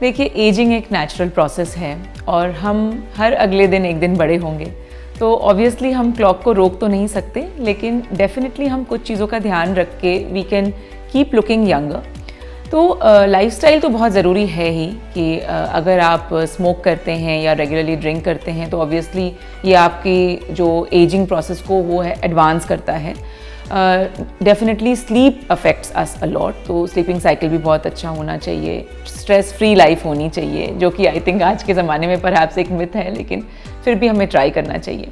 देखिए, एजिंग एक natural process है और हम हर अगले दिन एक दिन बड़े होंगे, तो ऑब्वियसली हम क्लॉक को रोक तो नहीं सकते, लेकिन डेफिनेटली हम कुछ चीज़ों का ध्यान रख के we can keep looking younger. तो लाइफस्टाइल तो बहुत ज़रूरी है ही कि अगर आप स्मोक करते हैं या रेगुलरली ड्रिंक करते हैं तो ऑब्वियसली ये आपकी जो एजिंग प्रोसेस को वो है एडवांस करता है। Definitely sleep affects us a lot, तो स्लीपिंग साइकिल भी बहुत अच्छा होना चाहिए, स्ट्रेस फ्री लाइफ होनी चाहिए, जो कि आई थिंक आज के ज़माने में परहैप्स एक मिथ है, लेकिन फिर भी हमें ट्राई करना चाहिए।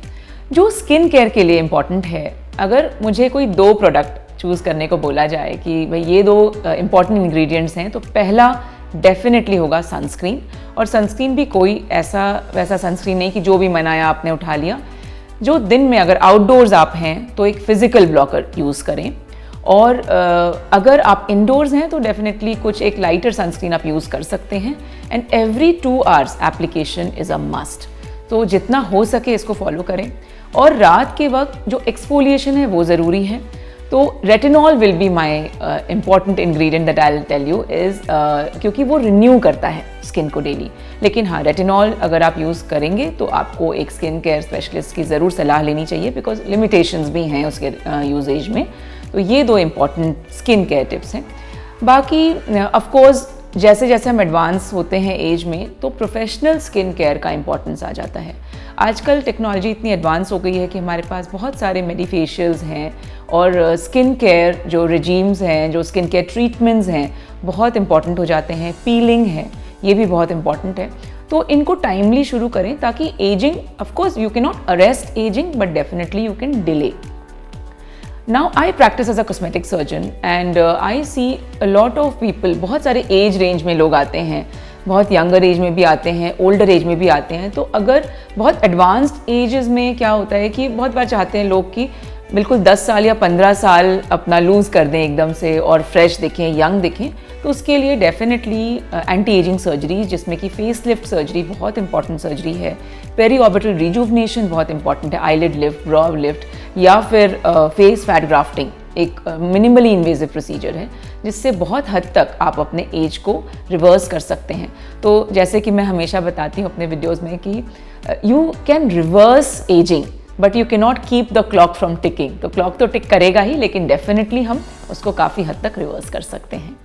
जो स्किन केयर के लिए इम्पॉर्टेंट है, अगर मुझे कोई 2 प्रोडक्ट चूज़ करने को बोला जाए कि भाई ये 2 इम्पॉर्टेंट इंग्रेडिएंट्स हैं, तो पहला डेफिनेटली होगा सनस्क्रीन। और सनस्क्रीन भी कोई ऐसा वैसा सनस्क्रीन नहीं कि जो भी मनाया आपने उठा लिया। जो दिन में अगर आउटडोर्स आप हैं तो एक फ़िज़िकल ब्लॉकर यूज़ करें, और अगर आप इंडोर्स हैं तो डेफिनेटली कुछ एक लाइटर सनस्क्रीन आप यूज़ कर सकते हैं। And every 2 hours application is a must, तो जितना हो सके इसको फॉलो करें। और रात के वक्त जो एक्सफोलिएशन है वो ज़रूरी है, तो retinol will be my important ingredient that I will tell you is, क्योंकि वो रिन्यू करता है स्किन को डेली। लेकिन हाँ, रेटिनॉल अगर आप यूज़ करेंगे तो आपको एक स्किन केयर स्पेशलिस्ट की ज़रूर सलाह लेनी चाहिए, बिकॉज लिमिटेशंस भी हैं उसके यूजेज में। तो ये 2 इम्पॉर्टेंट स्किन केयर टिप्स हैं। बाकी ऑफकोर्स जैसे जैसे हम एडवांस होते हैं एज में, तो प्रोफेशनल स्किन केयर का इम्पॉर्टेंस आ जाता है। आजकल टेक्नोलॉजी इतनी एडवांस हो गई है कि हमारे पास बहुत सारे मेडिफेशियल्स हैं, और स्किन केयर जो रिजीम्स हैं, जो स्किन केयर ट्रीटमेंट्स हैं, बहुत इंपॉर्टेंट हो जाते हैं। पीलिंग है, ये भी बहुत इंपॉर्टेंट है। तो इनको टाइमली शुरू करें ताकि ageing, of course you can not arrest ageing, but definitely you can delay. Now I practice as a cosmetic surgeon and I see a lot of people, बहुत सारे एज रेंज में लोग आते हैं, बहुत यंगर एज में भी आते हैं, ओल्डर एज में भी आते हैं। तो अगर बहुत एडवांस्ड एजेस में क्या होता है कि बहुत बार चाहते हैं लोग कि बिल्कुल 10 साल या 15 साल अपना लूज़ कर दें एकदम से और फ्रेश दिखें, यंग दिखें, तो उसके लिए डेफिनेटली एंटी एजिंग सर्जरी, जिसमें कि फेस लिफ्ट सर्जरी बहुत इंपॉर्टेंट सर्जरी है, पेरी ऑर्बिटल रिजुवनेशन बहुत इंपॉर्टेंट है, आईलिड लिफ्ट, ब्रॉ लिफ्ट, या फिर फेस फैट ग्राफ्टिंग एक मिनिमली इन्वेजिव प्रोसीजर है, जिससे बहुत हद तक आप अपने एज को रिवर्स कर सकते हैं। तो जैसे कि मैं हमेशा बताती हूँ अपने वीडियोज़ में कि you can reverse ageing, but you can not keep the clock from ticking. तो क्लॉक तो टिक करेगा ही, लेकिन डेफिनेटली हम उसको काफ़ी हद तक रिवर्स कर सकते हैं।